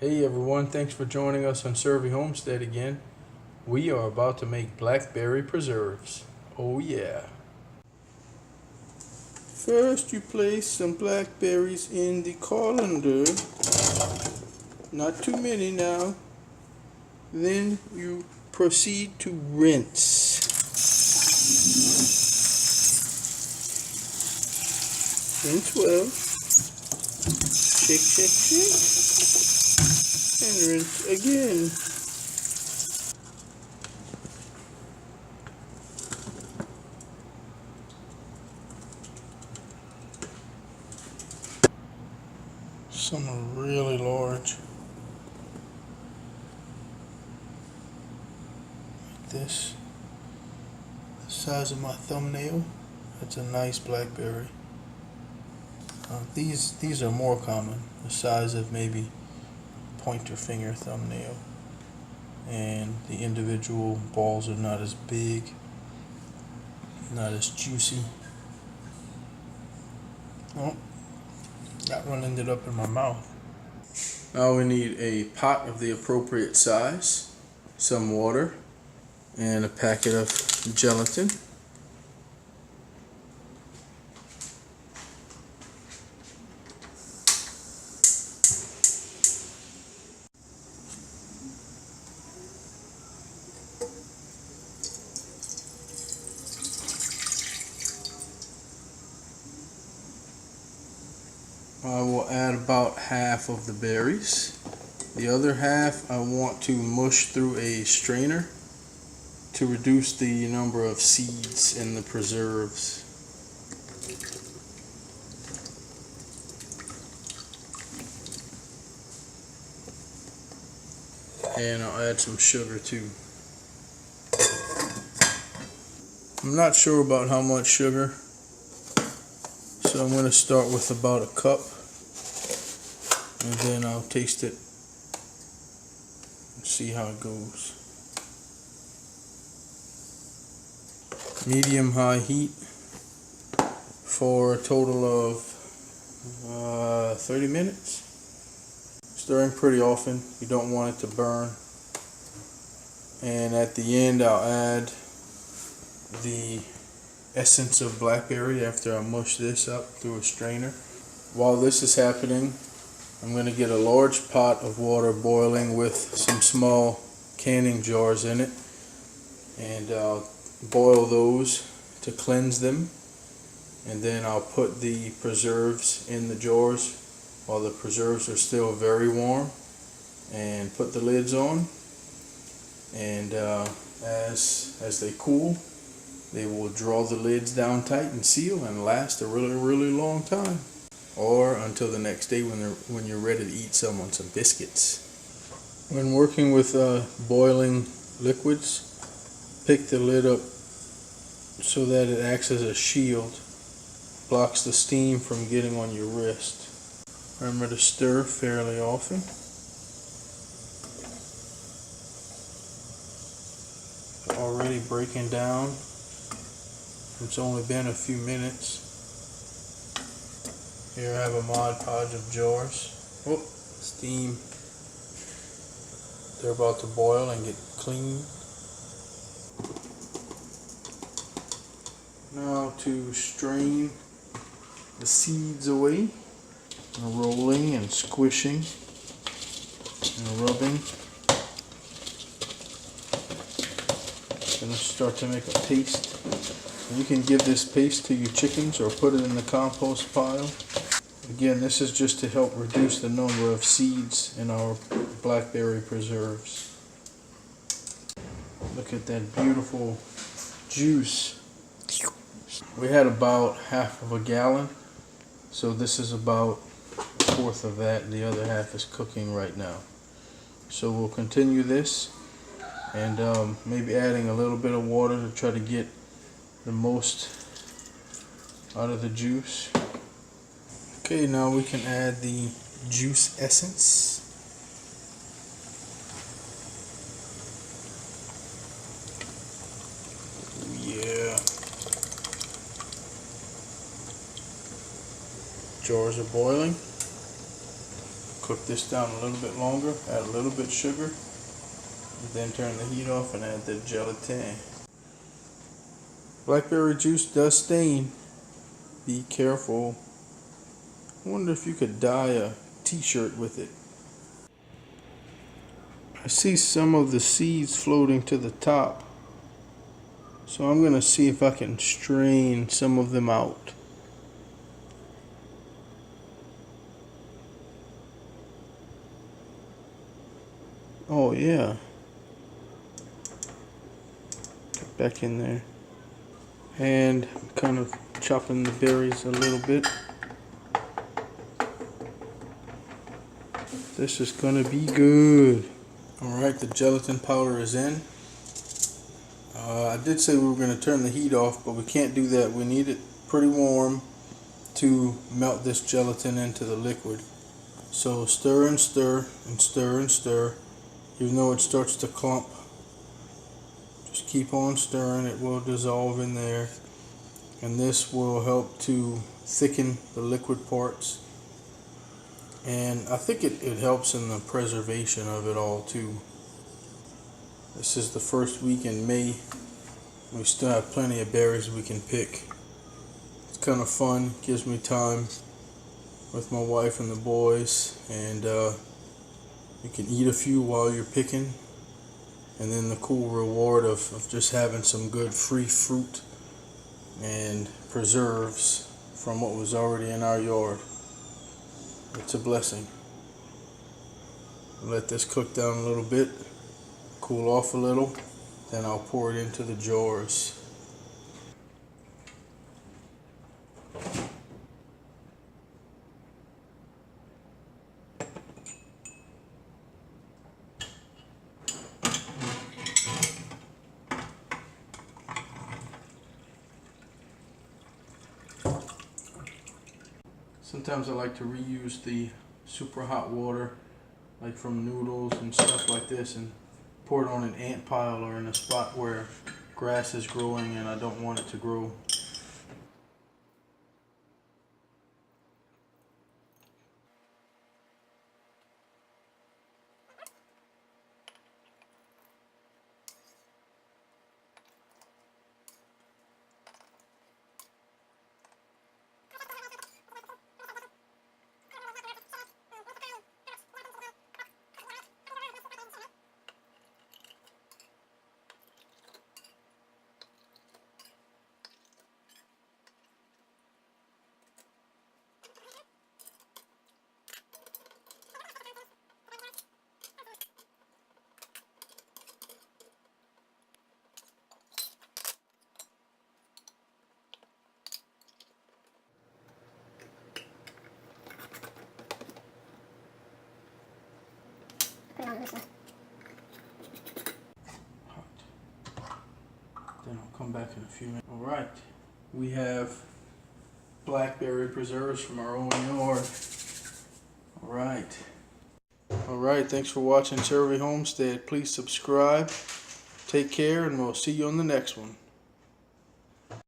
Hey everyone, thanks for joining us on SERVi Homestead again. We are about to make blackberry preserves. Oh yeah. First you place some blackberries in the colander. Not too many now. Then you proceed to rinse. Rinse well. Shake, shake, shake. And rinse again. Some are really large. Like this. The size of my thumbnail. That's a nice blackberry. These are more common. The size of maybe pointer finger thumbnail. And the individual balls are not as big, not as juicy. Oh, that one ended up in my mouth. Now we need a pot of the appropriate size, some water, and a packet of gelatin. I will add about half of the berries. The other half I want to mush through a strainer to reduce the number of seeds in the preserves. And I'll add some sugar too. I'm not sure about how much sugar, so I'm going to start with about a cup. And then I'll taste it and see how it goes. Medium-high heat for a total of 30 minutes. Stirring pretty often. You don't want it to burn. And at the end I'll add the essence of blackberry after I mush this up through a strainer. While this is happening, I'm going to get a large pot of water boiling with some small canning jars in it, and I'll boil those to cleanse them, and then I'll put the preserves in the jars while the preserves are still very warm, and put the lids on, and as they cool, they will draw the lids down tight and seal and last a really long time. Or until the next day when you're ready to eat some on some biscuits. When working with boiling liquids, pick the lid up so that it acts as a shield, blocks the steam from getting on your wrist. Remember to stir fairly often. Already breaking down. It's only been a few minutes. Here I have a Mod Podge of jars. Oh, steam. They're about to boil and get clean. Now to strain the seeds away. Rolling and squishing and rubbing. Gonna start to make a paste. You can give this paste to your chickens or put it in the compost pile. Again, this is just to help reduce the number of seeds in our blackberry preserves. Look at that beautiful juice. We had about half of a gallon, so this is about a fourth of that, and the other half is cooking right now. So we'll continue this, and maybe adding a little bit of water to try to get the most out of the juice. Okay, now we can add the juice essence. Yeah. Jars are boiling. Cook this down a little bit longer, add a little bit sugar, and then turn the heat off and add the gelatin. Blackberry juice does stain. Be careful. I wonder if you could dye a t-shirt with it. I see some of the seeds floating to the top, so I'm going to see if I can strain some of them out. Oh yeah. Get back in there. And I'm kind of chopping the berries a little bit. This is gonna be good. Alright, the gelatin powder is in. I did say we were going to turn the heat off, but we can't do that. We need it pretty warm to melt this gelatin into the liquid. So stir and stir and stir and stir. Even though it starts to clump, just keep on stirring. It will dissolve in there, and this will help to thicken the liquid parts. And I think it helps in the preservation of it all too. This is the first week in May. We still have plenty of berries we can pick. It's kind of fun, gives me time with my wife and the boys, and you can eat a few while you're picking, and then the cool reward of just having some good free fruit and preserves from what was already in our yard. It's a blessing. Let this cook down a little bit, cool off a little, then I'll pour it into the jars. Sometimes I like to reuse the super hot water, like from noodles and stuff like this, and pour it on an ant pile or in a spot where grass is growing and I don't want it to grow. Then I'll come back in a few minutes. Alright, we have blackberry preserves from our own yard. Alright, thanks for watching SERVi Homestead. Please subscribe. Take care, and we'll see you on the next one.